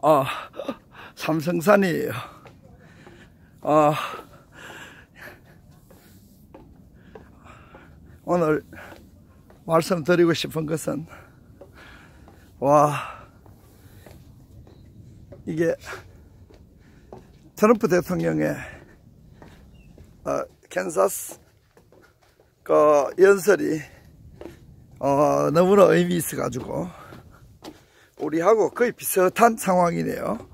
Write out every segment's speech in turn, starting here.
아, 삼성산이에요. 오늘 말씀드리고 싶은 것은, 이게 트럼프 대통령의 캔사스 연설이 너무나 의미 있어 가지고 우리하고 거의 비슷한 상황이네요.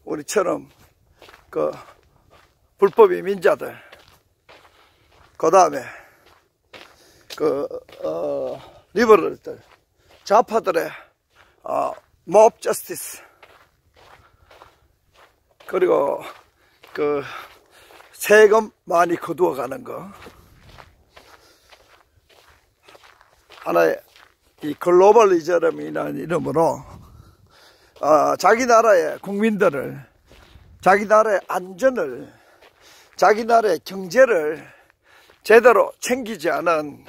우리처럼 불법 이민자들, 그 다음에 리버럴들, 좌파들의 모브 저스티스, 그리고 세금 많이 거두어 가는 거, 하나의 이 글로벌리즘이라는 이름으로 자기 나라의 국민들을, 자기 나라의 안전을, 자기 나라의 경제를 제대로 챙기지 않은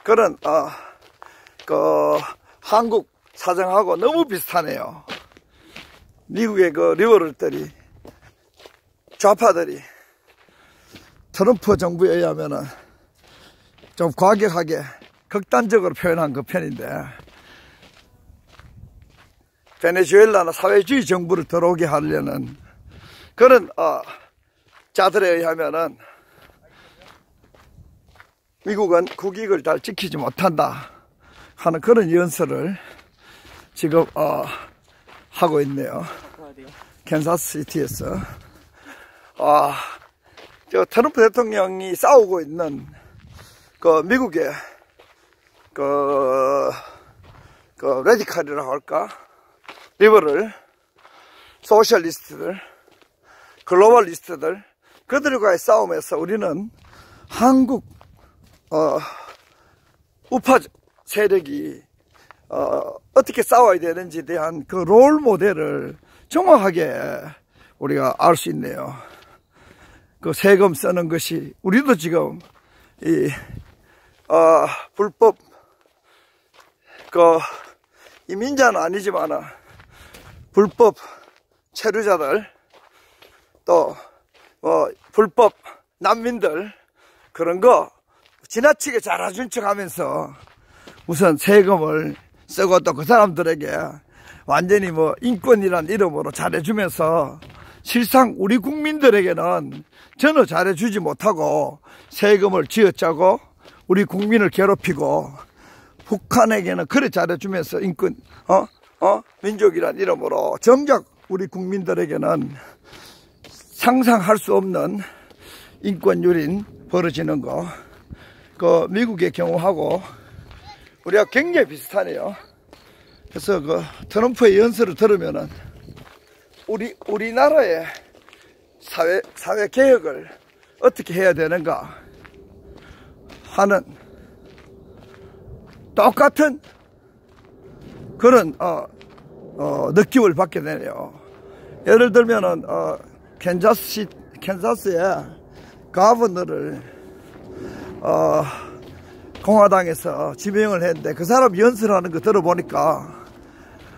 그런 한국 사정하고 너무 비슷하네요. 미국의 리버럴들이, 좌파들이 트럼프 정부에 의하면은 좀 과격하게 극단적으로 표현한 그 편인데, 베네수엘라나 사회주의 정부를 들어오게 하려는 그런 자들에 의하면은 미국은 국익을 잘 지키지 못한다 하는 그런 연설을 지금 하고 있네요. 캔사스 시티에서. 저 트럼프 대통령이 싸우고 있는 미국의 레디칼이라고 할까, 리버럴, 소셜리스트들, 글로벌리스트들, 그들과의 싸움에서 우리는 한국 우파 세력이 어떻게 싸워야 되는지에 대한 그 롤 모델을 정확하게 우리가 알 수 있네요. 그 세금 쓰는 것이, 우리도 지금 불법 이민자는 아니지만 불법 체류자들, 또 불법 난민들, 그런 거 지나치게 잘해준 척 하면서 우선 세금을 쓰고, 또 그 사람들에게 완전히 인권이란 이름으로 잘해주면서 실상 우리 국민들에게는 전혀 잘해주지 못하고 세금을 쥐어짜고 우리 국민을 괴롭히고, 북한에게는 그래 잘해주면서 인권, 민족이란 이름으로 정작 우리 국민들에게는 상상할 수 없는 인권 유린 벌어지는 거, 미국의 경우하고 우리가 굉장히 비슷하네요. 그래서 트럼프의 연설을 들으면은 우리나라의 사회 개혁을 어떻게 해야 되는가 하는 똑같은 그런 느낌을 받게 되네요. 예를 들면은 캔자스의 가버너를 공화당에서 지명을 했는데, 그 사람 연설하는 거 들어보니까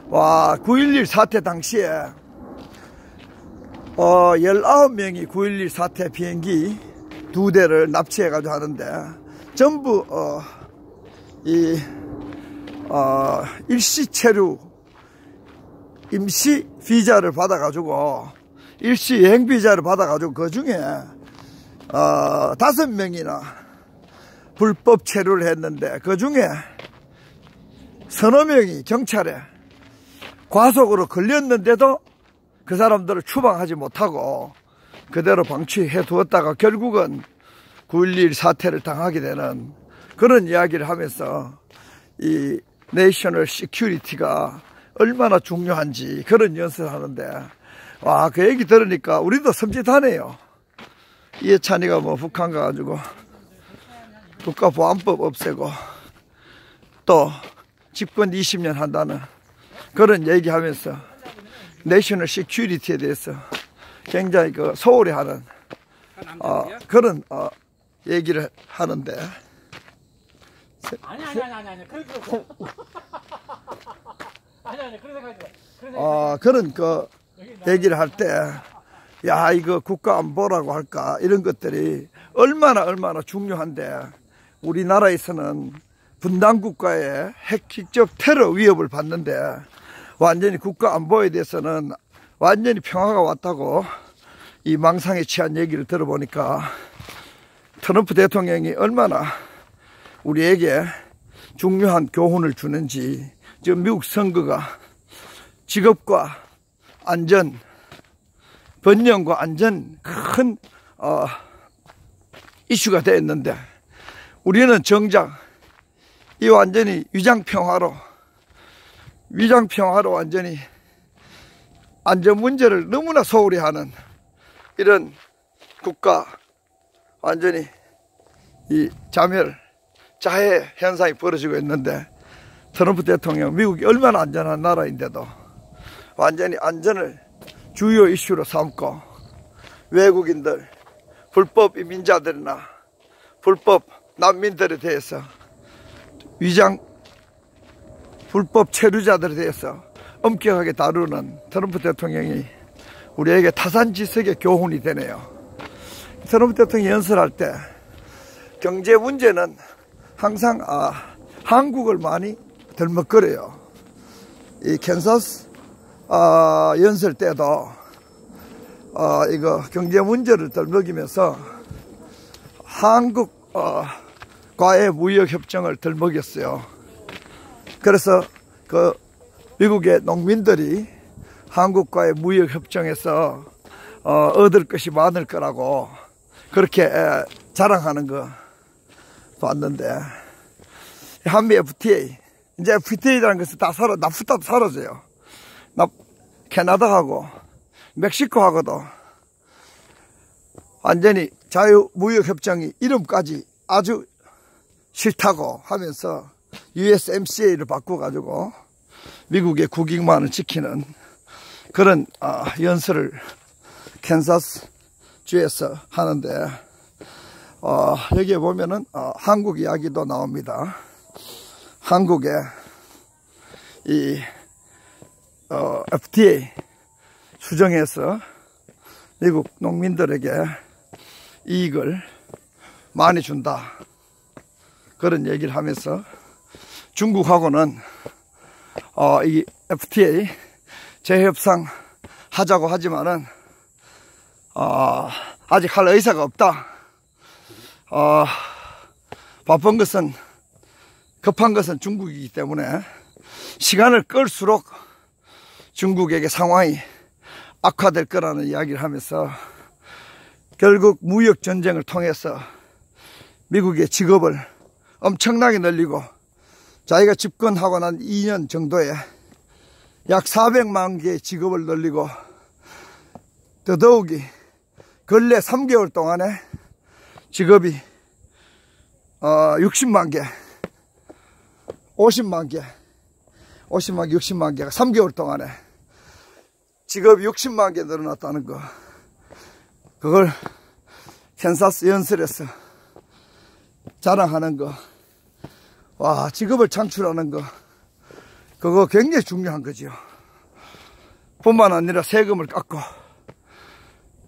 9.11 사태 당시에 19명이 9.11 사태 비행기 2대를 납치해가지고 하는데, 전부 일시 체류, 임시 비자를 받아가지고, 일시 여행 비자를 받아가지고, 그 중에 5명이나 불법 체류를 했는데, 그 중에 서너 명이 경찰에 과속으로 걸렸는데도 그 사람들을 추방하지 못하고 그대로 방치해 두었다가 결국은 9.11 사태를 당하게 되는 그런 이야기를 하면서 이 내셔널 시큐리티가 얼마나 중요한지 그런 연설을 하는데, 그 얘기 들으니까 우리도 섬찟하네요. 이해찬이가 북한 가가지고 국가보안법 없애고 또 집권 20년 한다는 그런 얘기하면서 내셔널 시큐리티에 대해서 굉장히 소홀히 하는 그런 얘기를 하는데, 아니. 아니. 그런 얘기를 할 때, 야, 이거 국가 안보라고 할까, 이런 것들이 얼마나 중요한데, 우리나라에서는 분단 국가의 핵기적 테러 위협을 받는데, 완전히 국가 안보에 대해서는 완전히 평화가 왔다고 이 망상에 취한 얘기를 들어보니까 트럼프 대통령이 얼마나 우리에게 중요한 교훈을 주는지, 지금 미국 선거가 직업과 안전, 번영과 안전 큰 이슈가 되었는데, 우리는 정작 이 완전히 위장평화로 완전히 안전 문제를 너무나 소홀히 하는 이런 국가, 완전히 이 자해 현상이 벌어지고 있는데, 트럼프 대통령, 미국이 얼마나 안전한 나라인데도 완전히 안전을 주요 이슈로 삼고, 외국인들, 불법 이민자들이나 불법 난민들에 대해서, 불법 체류자들에 대해서 엄격하게 다루는 트럼프 대통령이 우리에게 타산지석의 교훈이 되네요. 트럼프 대통령이 연설할 때 경제 문제는 항상 한국을 많이 들먹거려요. 이 캔사스 연설 때도 이거 경제 문제를 들먹이면서 한국과의 무역 협정을 들먹였어요. 그래서 미국의 농민들이 한국과의 무역 협정에서 얻을 것이 많을 거라고 그렇게 자랑하는 거 봤는데, 한미 FTA, 이제 FTA라는 것은 다 나프타도 사라져요. 캐나다하고 멕시코하고도 완전히 자유무역협정이 이름까지 아주 싫다고 하면서 USMCA를 바꿔가지고 미국의 국익만을 지키는 그런 연설을 캔사스 주에서 하는데, 여기에 보면은 한국 이야기도 나옵니다. 한국의 이 FTA 수정해서 미국 농민들에게 이익을 많이 준다, 그런 얘기를 하면서 중국하고는 이 FTA 재협상 하자고 하지만은 아직 할 의사가 없다. 급한 것은 중국이기 때문에 시간을 끌수록 중국에게 상황이 악화될 거라는 이야기를 하면서, 결국 무역 전쟁을 통해서 미국의 직업을 엄청나게 늘리고, 자기가 집권하고 난 2년 정도에 약 400만 개의 직업을 늘리고, 더더욱이 근래 3개월 동안에 직업이 60만 개, 50만 개, 60만 개가 3개월 동안에 직업이 60만 개 늘어났다는 거, 그걸 캔사스 연설에서 자랑하는 거, 와, 직업을 창출하는 거, 그거 굉장히 중요한 거지요. 뿐만 아니라 세금을 깎고,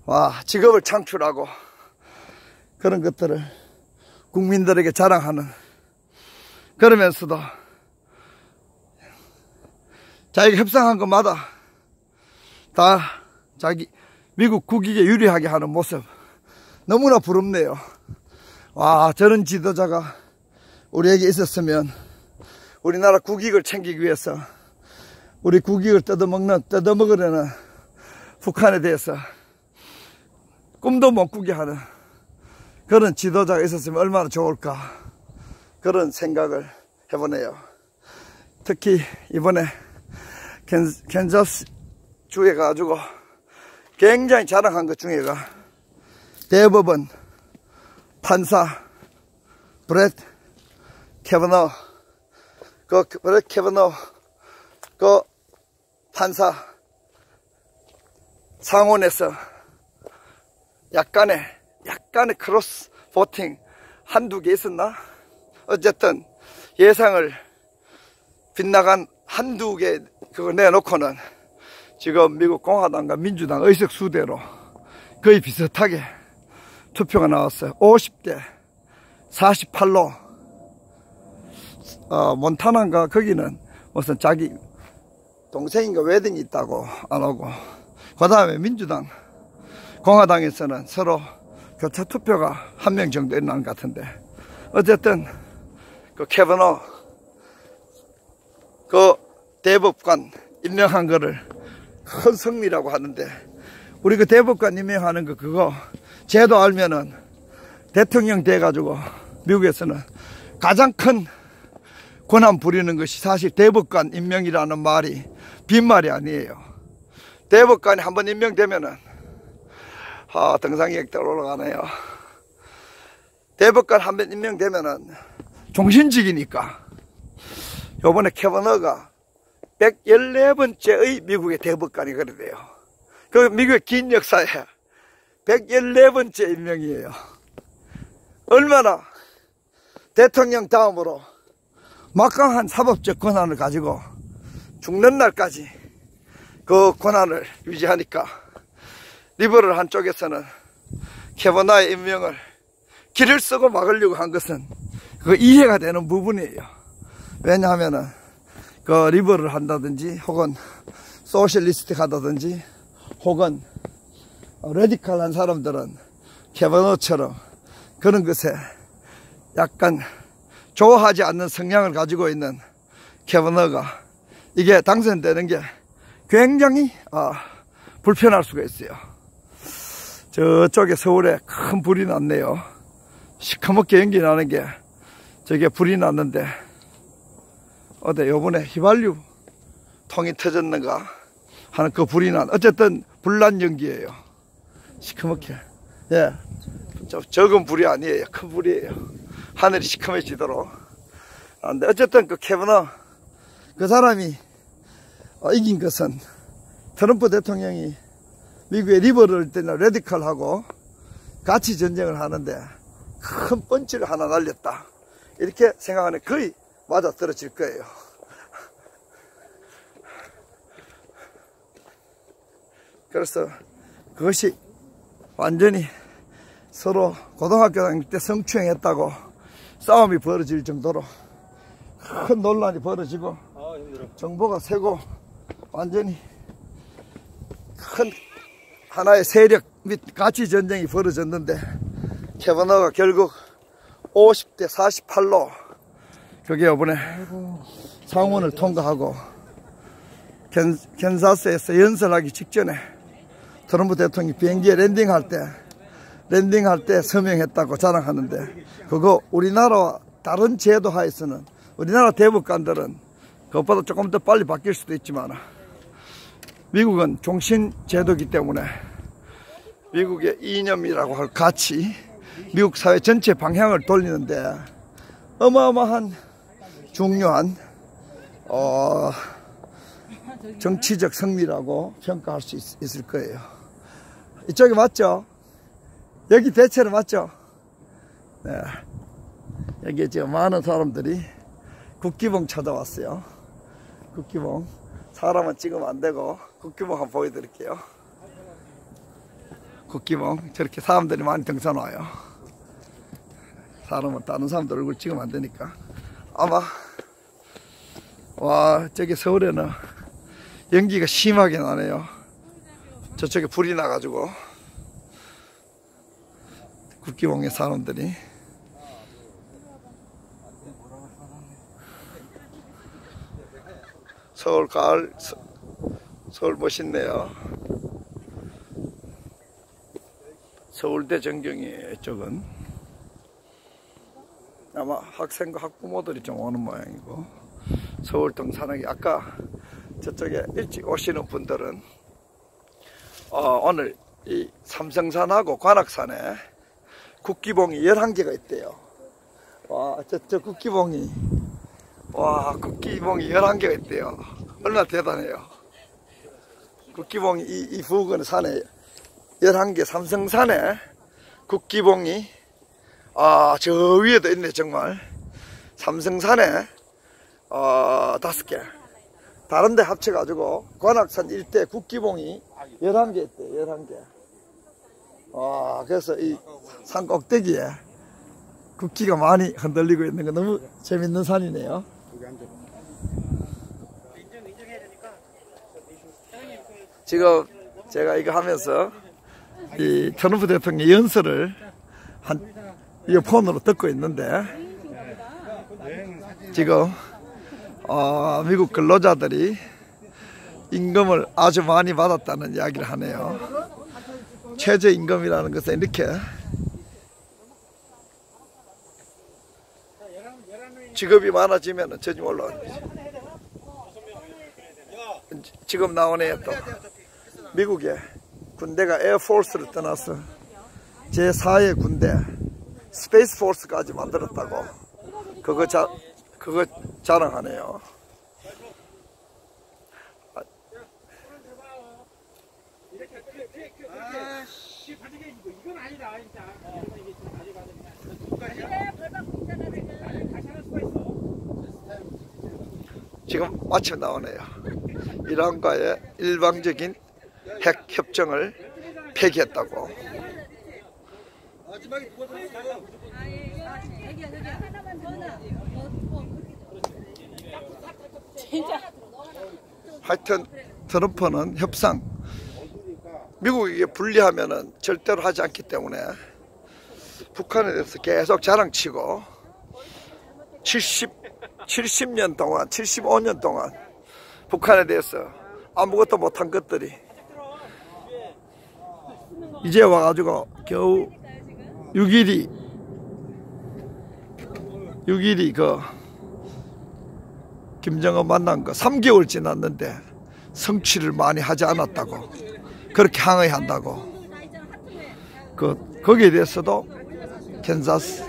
와, 직업을 창출하고, 그런 것들을 국민들에게 자랑하는, 그러면서도 자기가 협상한 것마다 다 자기 미국 국익에 유리하게 하는 모습, 너무나 부럽네요. 와, 저런 지도자가 우리에게 있었으면 우리나라 국익을 챙기기 위해서, 우리 국익을 뜯어먹으려는 북한에 대해서 꿈도 못 꾸게 하는 그런 지도자가 있었으면 얼마나 좋을까, 그런 생각을 해보네요. 특히 이번에 캔자스 주에 가지고 굉장히 자랑한 것 중에가 대법원 판사 브렛 캐버너, 브렛 캐버너 판사 상원에서 약간의 크로스 보팅 한두 개 있었나? 어쨌든 예상을 빗나간 한두 개 그거 내놓고는 지금 미국 공화당과 민주당 의석수대로 거의 비슷하게 투표가 나왔어요. 50대 48로 몬타나인가 거기는 무슨 자기 동생인가 웨딩이 있다고 안 오고, 그 다음에 민주당 공화당에서는 서로 교차 투표가 한 명 정도 일어난 것 같은데, 어쨌든 그 캐버너 그 대법관 임명한 거를 큰 승리라고 하는데, 우리 그 대법관 임명하는 거 그거 제도 알면은 대통령 돼가지고 미국에서는 가장 큰 권한 부리는 것이 사실 대법관 임명이라는 말이 빈말이 아니에요. 대법관이 한번 임명되면은 등상객들 올라가네요. 대법관 한번 임명되면은 종신직이니까 요번에 캐버너가 114번째의 미국의 대법관이 그래돼요. 그 미국의 긴 역사에 114번째 임명이에요. 얼마나 대통령 다음으로 막강한 사법적 권한을 가지고 죽는 날까지 그 권한을 유지하니까 리버럴 한쪽에서는 캐버너의 임명을 길을 쓰고 막으려고 한 것은 그 이해가 되는 부분이에요. 왜냐하면은 그 리버럴 한다든지 혹은 소셜리스트 하다든지 혹은 레디컬한 사람들은 캐버너처럼 그런 것에 약간 좋아하지 않는 성향을 가지고 있는 캐버너가 이게 당선되는 게 굉장히 불편할 수가 있어요. 저쪽에 서울에 큰 불이 났네요. 시커멓게 연기 나는 게 저게 불이 났는데, 어때 요번에 휘발유 통이 터졌는가 하는 그 불이 난, 어쨌든 불난 연기예요. 시커멓게. 예, 적은 불이 아니에요. 큰 불이에요. 하늘이 시커매지도록. 근데 어쨌든 그 캐버너 그 사람이 이긴 것은 트럼프 대통령이 미국의 리버럴 때나 레디컬하고 같이 전쟁을 하는데 큰 펀치를 하나 날렸다, 이렇게 생각하는, 거의 맞아 떨어질 거예요. 그래서 그것이 완전히 서로 고등학교 다닐 때 성추행했다고 싸움이 벌어질 정도로 큰 논란이 벌어지고 정보가 새고 완전히 큰 하나의 세력 및 가치 전쟁이 벌어졌는데, 캐버너가 결국 50대 48로 그게 이번에 상원을 통과하고 캔사스에서 연설하기 직전에 트럼프 대통령이 비행기에 랜딩할 때 서명했다고 자랑하는데, 그거 우리나라와 다른 제도 하에서는 우리나라 대법관들은 그것보다 조금 더 빨리 바뀔 수도 있지만 미국은 종신 제도이기 때문에 미국의 이념이라고 할 가치, 미국 사회 전체 방향을 돌리는데 어마어마한 중요한 정치적 승리라고 평가할 수 있을 거예요. 이쪽이 맞죠? 여기 대체로 맞죠? 네. 여기 지금 많은 사람들이 국기봉 찾아왔어요. 국기봉. 사람은 찍으면 안 되고 국기봉 한번 보여드릴게요. 국기봉. 저렇게 사람들이 많이 등산 와요. 사람은 다른 사람들 얼굴 찍으면 안 되니까. 아마 와, 저기 서울에는 연기가 심하게 나네요. 저쪽에 불이 나가지고 국기봉의 사람들이. 서울 가을, 서울 멋있네요. 서울대 전경이에요. 이쪽은 아마 학생과 학부모들이 좀 오는 모양이고, 서울 등산하기, 아까 저쪽에 일찍 오시는 분들은 오늘 이 삼성산하고 관악산에 국기봉이 11개가 있대요. 와, 저 국기봉이, 와, 국기봉이 11개가 있대요. 얼마나 대단해요. 국기봉이 이 부근 산에 11개, 삼성산에 국기봉이 저 위에도 있네. 정말 삼성산에 5개, 다른 데 합쳐가지고 관악산 일대 국기봉이 11개 있대, 11개. 그래서 이 산 꼭대기에 국기가 많이 흔들리고 있는 거 너무 재밌는 산이네요. 지금 제가 이거 하면서 이 트럼프 대통령 연설을 이어폰으로 듣고 있는데, 지금 미국 근로자들이 임금을 아주 많이 받았다는 이야기를 하네요. 최저임금이라는 것은 이렇게 직업이 많아지면 저좀 올라가는 거지. 지금 나오네요. 또 미국에 군대가 에어포스를 떠나서 제4의 군대 스페이스 포스까지 만들었다고 그거 자랑하네요. 지금 마침 나오네요. 이란과의 일방적인 핵 협정을 폐기했다고. 하여튼 트럼프는 협상, 미국에게 불리하면은 절대로 하지 않기 때문에 북한에 대해서 계속 자랑치고 70년 동안, 75년 동안 북한에 대해서 아무것도 못한 것들이 이제 와가지고 겨우 6.12 그 김정은 만난 거 3개월 지났는데 성취를 많이 하지 않았다고, 그렇게 항의한다고. 거기에 대해서도 캔자스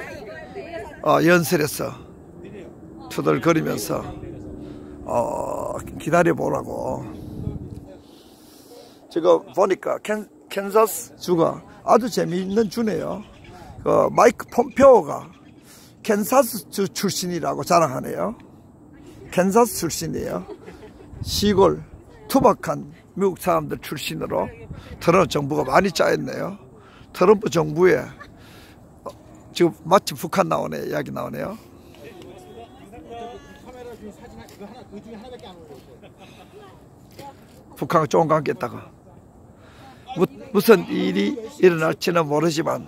연설에서 투덜거리면서 기다려보라고. 지금 보니까 캔자스 주가 아주 재미있는 주네요. 마이크 폼페오가 캔자스 주 출신이라고 자랑하네요. 캔자스 출신이에요. 시골 투박한 미국 사람들 출신으로 트럼프 정부가 많이 짜였네요. 트럼프 정부에 지금 마침 북한 나오네, 이야기 나오네요. 북한과 좋은 관계 있다가 무슨 일이 일어날지는 모르지만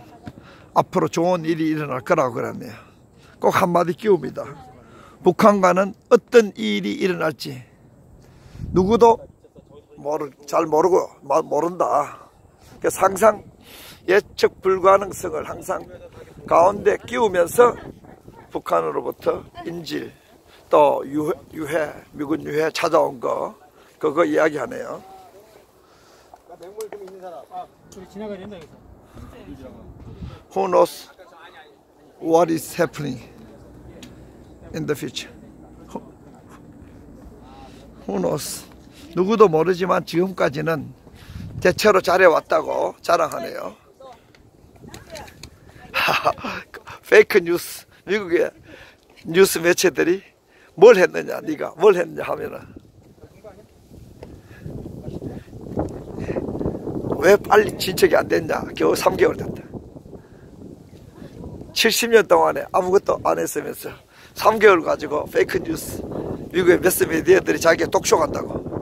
앞으로 좋은 일이 일어날 거라고 그러네요. 꼭 한마디 끼웁니다. 북한과는 어떤 일이 일어날지 누구도 잘 모른다. 그래서 항상 예측 불가능성을 항상 가운데 끼우면서 북한으로부터 인질 또 유해, 미군 유해 찾아온 거 그거 이야기하네요. 맹물 좀 있는 사람. 우리 지나가야 된다 여기서. Who knows what is happening in the future? Who knows? 누구도 모르지만 지금까지는 대체로 잘해왔다고 자랑하네요. 페이크 뉴스, 미국의 뉴스 매체들이 뭘 했느냐, 네가 뭘 했느냐 하면은 왜 빨리 진척이 안 됐냐, 겨우 3개월 됐다. 70년 동안에 아무것도 안 했으면서 3개월 가지고 페이크 뉴스, 미국의 매스 미디어들이 자기가 독쇼 간다고.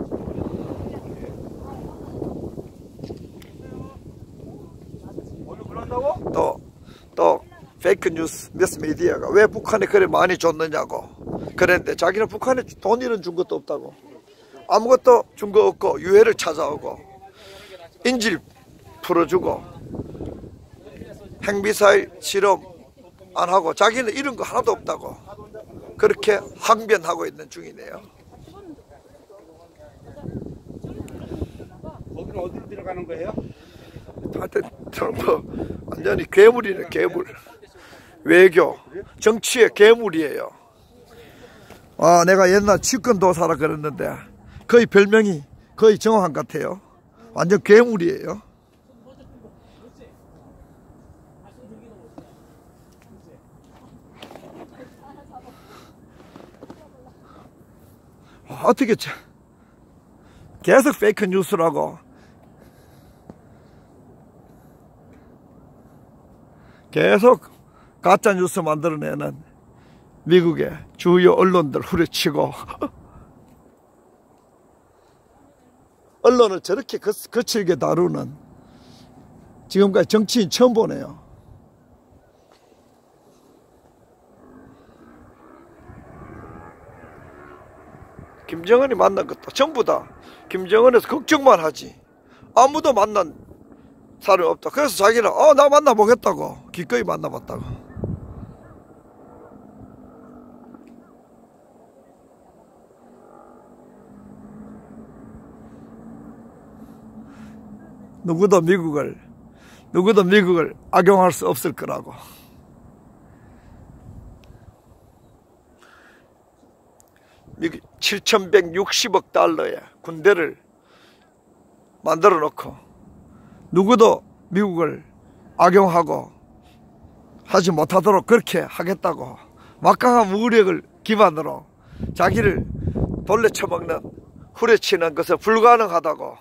또 페이크 뉴스 매스 미디어가 왜 북한에 그래 많이 줬느냐고. 그랬는데 자기는 북한에 돈 이런 준 것도 없다고, 아무것도 준 거 없고 유해를 찾아오고 인질 풀어주고 핵미사일 실험 안 하고 자기는 이런 거 하나도 없다고 그렇게 항변하고 있는 중이네요. 거기는 어디로 들어가는 거예요? 하여튼 트럼프 완전히 괴물이네, 괴물. 외교, 정치의 괴물이에요. 내가 옛날 치권도사라 그랬는데 거의 별명이 거의 정확한 것 같아요. 완전 괴물이에요. 어떻게 계속 페이크 뉴스라고 계속 가짜 뉴스 만들어내는 미국의 주요 언론들 후려치고 언론을 저렇게 거칠게 다루는 지금까지 정치인 처음 보네요. 김정은이 만난 것도 전부 다 김정은에서 걱정만 하지 아무도 만난 사람이 없다. 그래서 자기는 나 만나보겠다고 기꺼이 만나봤다고. 누구도 미국을 악용할 수 없을 거라고. 미국 7,160억 달러의 군대를 만들어 놓고 누구도 미국을 악용하고 하지 못하도록 그렇게 하겠다고 막강한 무력을 기반으로 자기를 돌려쳐먹는 후려치는 것은 불가능하다고.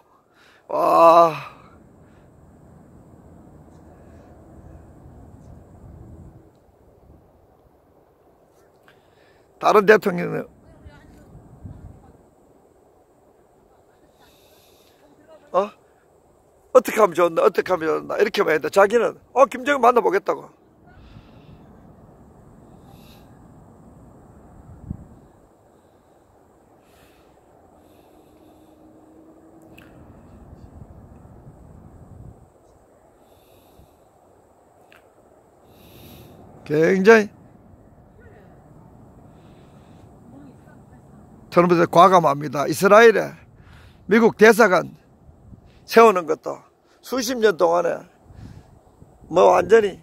와, 다른 대통령은 어떻게 하면 좋나 어떻게 하면 좋나 이렇게만 했는데 자기는 김정은 만나보겠다고. 굉장히 트럼프도 과감합니다. 이스라엘에 미국 대사관 세우는 것도 수십 년 동안에 완전히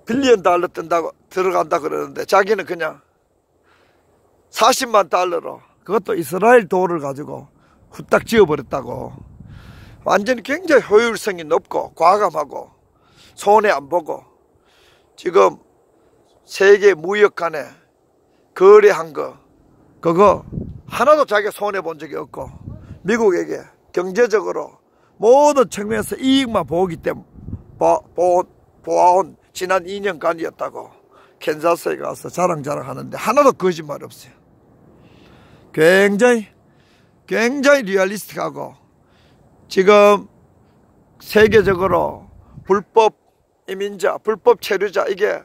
빌리언 달러 뜬다고 들어간다 그러는데 자기는 그냥 40만 달러로 그것도 이스라엘 돈을 가지고 후딱 지어버렸다고. 완전히 굉장히 효율성이 높고 과감하고 손해 안 보고 지금 세계 무역 간에 거래한 거 그거 하나도 자기가 손해 본 적이 없고 미국에게 경제적으로 모든 측면에서 이익만 보기 때문에 보아온 지난 2년간이었다고 캔자스에 가서 자랑하는데 하나도 거짓말 없어요. 굉장히 리얼리스틱하고 지금 세계적으로 불법 이민자, 불법 체류자, 이게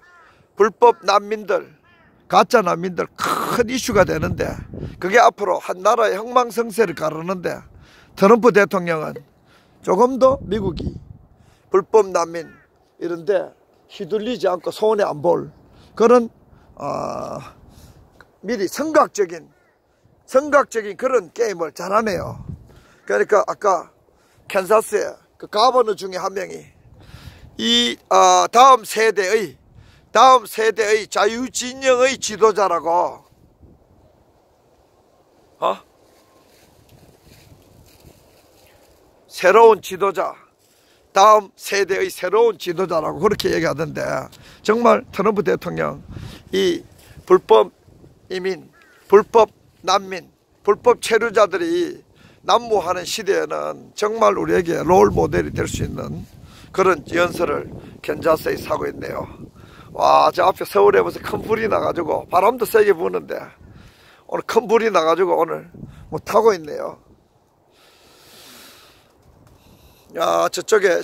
불법 난민들, 가짜 난민들 큰 이슈가 되는데 그게 앞으로 한 나라의 흥망성쇠를 가르는데 트럼프 대통령은 조금 더 미국이 불법 난민 이런데 휘둘리지 않고 손해 안 볼 그런 미리 선각적인 그런 게임을 잘하네요. 그러니까 아까 캔자스에 그 가버너 중에 한 명이 이 다음 세대의 자유진영의 지도자라고 새로운 지도자, 다음 세대의 새로운 지도자라고 그렇게 얘기하던데 정말 트럼프 대통령 이 불법 이민, 불법 난민, 불법 체류자들이 난무하는 시대에는 정말 우리에게 롤 모델이 될 수 있는 그런 연설을 캔자스에 사고 있네요. 와, 저 앞에 서울에 벌써 큰 불이 나가지고 바람도 세게 부는데 오늘 큰 불이 나가지고 오늘 타고 있네요. 야, 저쪽에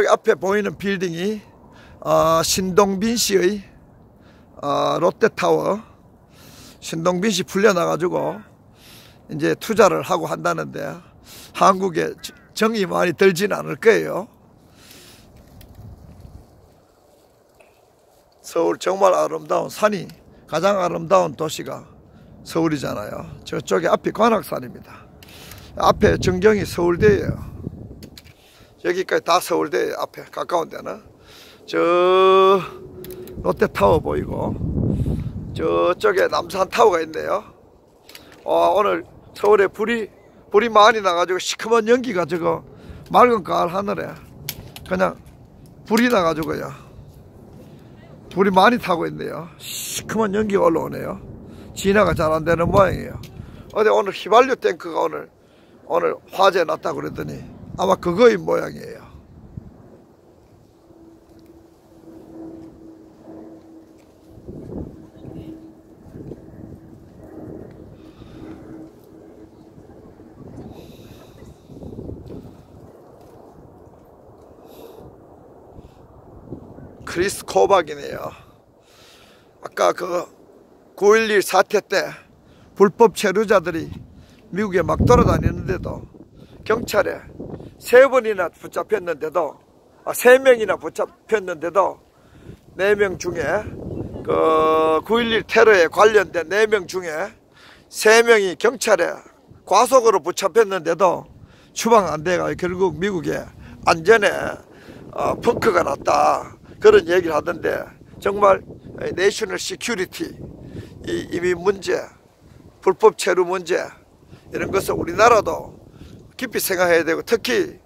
앞에 보이는 빌딩이 신동빈 씨의 롯데타워. 신동빈 씨 풀려나가지고 이제 투자를 하고 한다는데 한국에 정이 많이 들지는 않을 거예요. 서울 정말 아름다운 산이 가장 아름다운 도시가 서울이잖아요. 저쪽에 앞이 관악산입니다. 앞에 전경이 서울대예요. 여기까지 다 서울대예요. 앞에 가까운 데는 저 롯데타워 보이고 저쪽에 남산타워가 있네요. 오늘 서울에 불이 많이 나가지고 시커먼 연기가 저거 맑은 가을 하늘에 그냥 불이 나가지고요. 불이 많이 타고 있네요. 시커먼 연기가 올라오네요. 진화가 잘 안 되는 모양이에요. 어디 오늘 휘발유 탱크가 오늘 화재 났다고 그러더니 아마 그거인 모양이에요. 크리스 코박이네요. 아까 그 9.11 사태 때 불법 체류자들이 미국에 막 돌아다니는데도 경찰에 3번이나 붙잡혔는데도 3명이나 붙잡혔는데도 4명 중에 그 9.11 테러에 관련된 4명 중에 3명이 경찰에 과속으로 붙잡혔는데도 추방 안 돼가 결국 미국에 안전에 펑크가 났다, 그런 얘기를 하던데, 정말 내셔널 시큐리티, 이 이민 문제, 불법 체류 문제, 이런 것을 우리나라도 깊이 생각해야 되고, 특히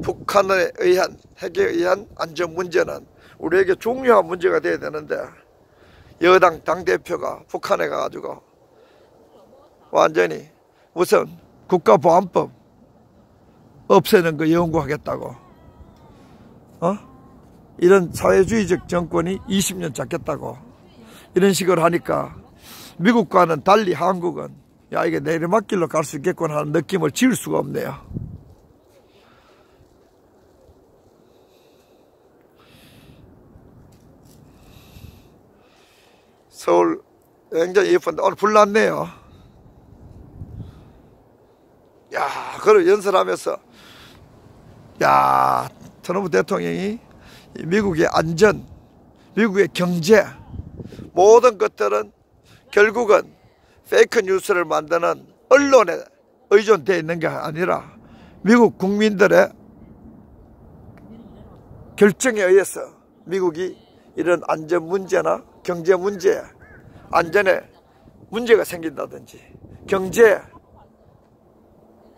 북한에 의한, 핵에 의한 안전 문제는 우리에게 중요한 문제가 돼야 되는데, 여당 당대표가 북한에 가가지고 완전히 우선 국가보안법 없애는 거 연구하겠다고, 이런 사회주의적 정권이 20년 잡겠다고 이런 식으로 하니까 미국과는 달리 한국은 야, 이게 내리막길로 갈 수 있겠구나 하는 느낌을 지울 수가 없네요. 서울 굉장히 예쁜데 오늘 불 났네요. 야, 그걸 연설하면서 야, 트럼프 대통령이 미국의 안전, 미국의 경제, 모든 것들은 결국은 페이크 뉴스를 만드는 언론에 의존되어 있는 게 아니라 미국 국민들의 결정에 의해서 미국이 이런 안전 문제나 경제 문제, 안전에 문제가 생긴다든지 경제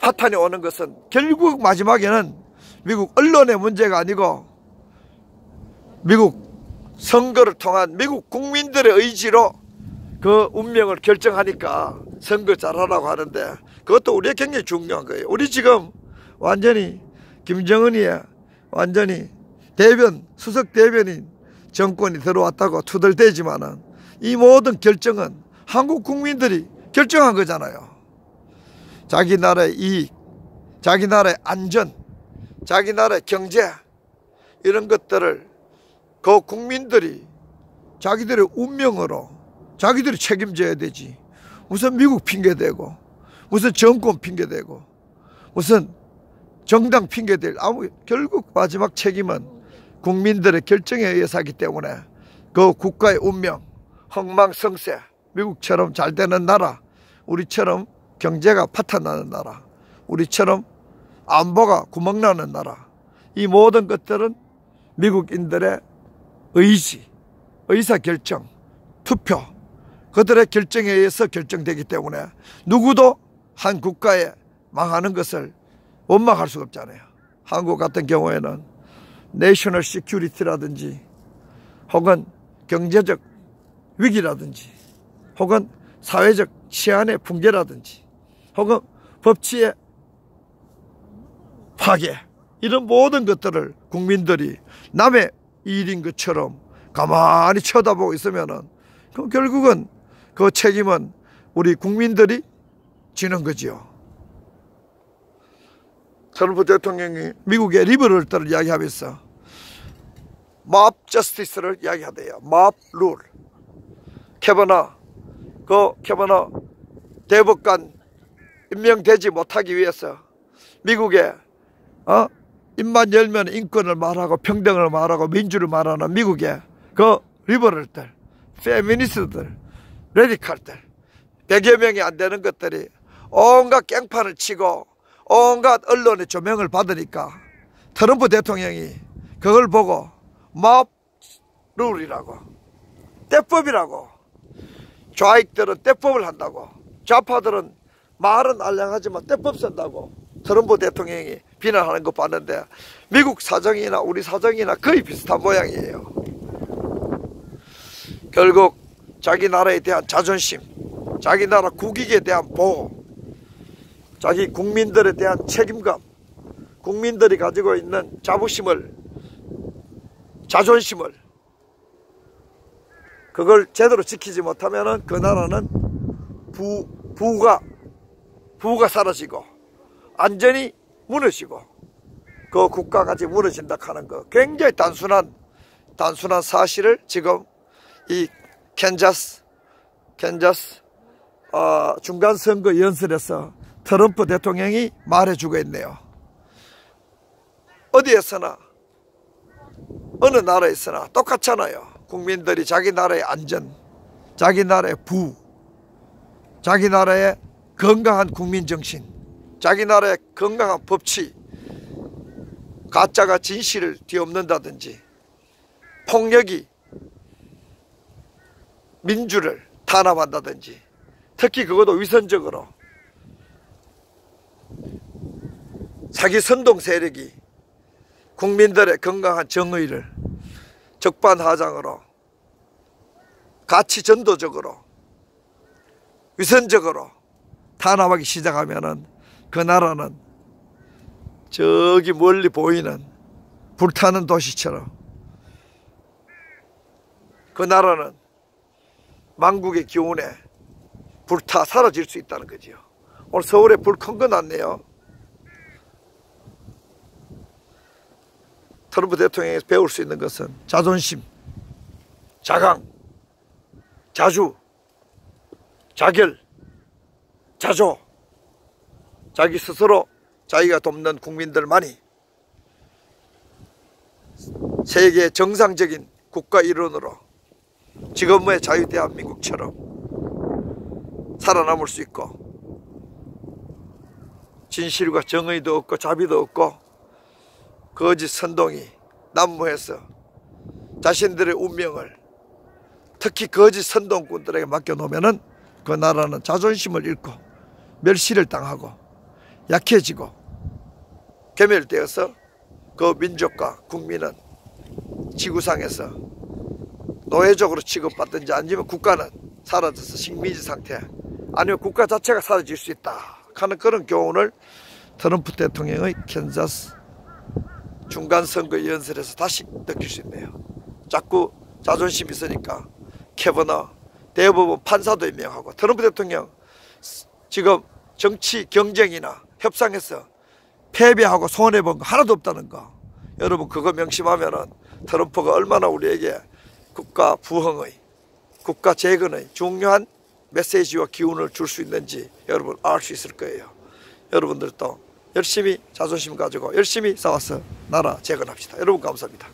파탄이 오는 것은 결국 마지막에는 미국 언론의 문제가 아니고 미국 선거를 통한 미국 국민들의 의지로 그 운명을 결정하니까 선거 잘하라고 하는데, 그것도 우리의 굉장히 중요한 거예요. 우리 지금 완전히 김정은이의 완전히 대변, 수석 대변인 정권이 들어왔다고 투덜대지만은 이 모든 결정은 한국 국민들이 결정한 거잖아요. 자기 나라의 이익, 자기 나라의 안전, 자기 나라의 경제, 이런 것들을 그 국민들이 자기들의 운명으로 자기들이 책임져야 되지. 무슨 미국 핑계대고, 무슨 정권 핑계대고, 무슨 정당 핑계댈, 결국 마지막 책임은 국민들의 결정에 의해서 하기 때문에 그 국가의 운명, 흥망성쇠, 미국처럼 잘 되는 나라, 우리처럼 경제가 파탄나는 나라, 우리처럼 안보가 구멍나는 나라, 이 모든 것들은 미국인들의 의지, 의사결정, 투표, 그들의 결정에 의해서 결정되기 때문에 누구도 한 국가에 망하는 것을 원망할 수가 없잖아요. 한국 같은 경우에는 내셔널 시큐리티라든지 혹은 경제적 위기라든지 혹은 사회적 치안의 붕괴라든지 혹은 법치의 파괴, 이런 모든 것들을 국민들이 남의 일인 것처럼 가만히 쳐다보고 있으면은 그럼 결국은 그 책임은 우리 국민들이 지는 거지요. 트럼프 대통령이 미국의 리버럴들을 이야기하면서 몹 저스티스를 이야기하대요. 몹 룰. 캐버너 대법관 임명되지 못하기 위해서 미국에 입만 열면 인권을 말하고 평등을 말하고 민주를 말하는 미국의 그 리버럴들, 페미니스트들, 레디칼들 100여 명이 안 되는 것들이 온갖 깽판을 치고 온갖 언론의 조명을 받으니까 트럼프 대통령이 그걸 보고 몹 룰이라고, 떼법이라고, 좌익들은 떼법을 한다고, 좌파들은 말은 알량하지만 떼법 쓴다고 트럼프 대통령이 비난하는 거 봤는데 미국 사정이나 우리 사정이나 거의 비슷한 모양이에요. 결국 자기 나라에 대한 자존심, 자기 나라 국익에 대한 보호, 자기 국민들에 대한 책임감, 국민들이 가지고 있는 자부심을, 자존심을, 그걸 제대로 지키지 못하면은 그 나라는 부가 사라지고 안전이 무너지고 그 국가까지 무너진다 하는 거, 굉장히 단순한 사실을 지금 이 캔자스 중간선거 연설에서 트럼프 대통령이 말해주고 있네요. 어디에서나 어느 나라에서나 똑같잖아요. 국민들이 자기 나라의 안전, 자기 나라의 자기 나라의 건강한 국민정신, 자기 나라의 건강한 법치, 가짜가 진실을 뒤엎는다든지 폭력이 민주를 탄압한다든지, 특히 그것도 위선적으로 사기 선동 세력이 국민들의 건강한 정의를 적반하장으로 가치 전도적으로 위선적으로 탄압하기 시작하면은 그 나라는 저기 멀리 보이는 불타는 도시처럼, 그 나라는 망국의 기운에 불타 사라질 수 있다는 거지요. 오늘 서울에 불 큰 거 났네요. 트럼프 대통령에서 배울 수 있는 것은 자존심, 자강, 자주, 자결, 자조, 자기 스스로 자기가 돕는 국민들만이 세계의 정상적인 국가 일원으로 지금의 자유대한민국처럼 살아남을 수 있고, 진실과 정의도 없고 자비도 없고 거짓 선동이 난무해서 자신들의 운명을 특히 거짓 선동꾼들에게 맡겨놓으면은 그 나라는 자존심을 잃고 멸시를 당하고 약해지고 괴멸되어서 그 민족과 국민은 지구상에서 노예적으로 취급받든지 아니면 국가는 사라져서 식민지 상태, 아니면 국가 자체가 사라질 수 있다 하는 그런 교훈을 트럼프 대통령의 캔자스 중간선거 연설에서 다시 느낄 수 있네요. 자꾸 자존심이 있으니까 캐버너 대법원 판사도 임명하고, 트럼프 대통령 지금 정치 경쟁이나 협상에서 패배하고 손해본 거 하나도 없다는 거, 여러분 그거 명심하면은 트럼프가 얼마나 우리에게 국가 부흥의, 국가 재건의 중요한 메시지와 기운을 줄 수 있는지 여러분 알 수 있을 거예요. 여러분들도 열심히 자존심 가지고 열심히 싸워서 나라 재건합시다. 여러분 감사합니다.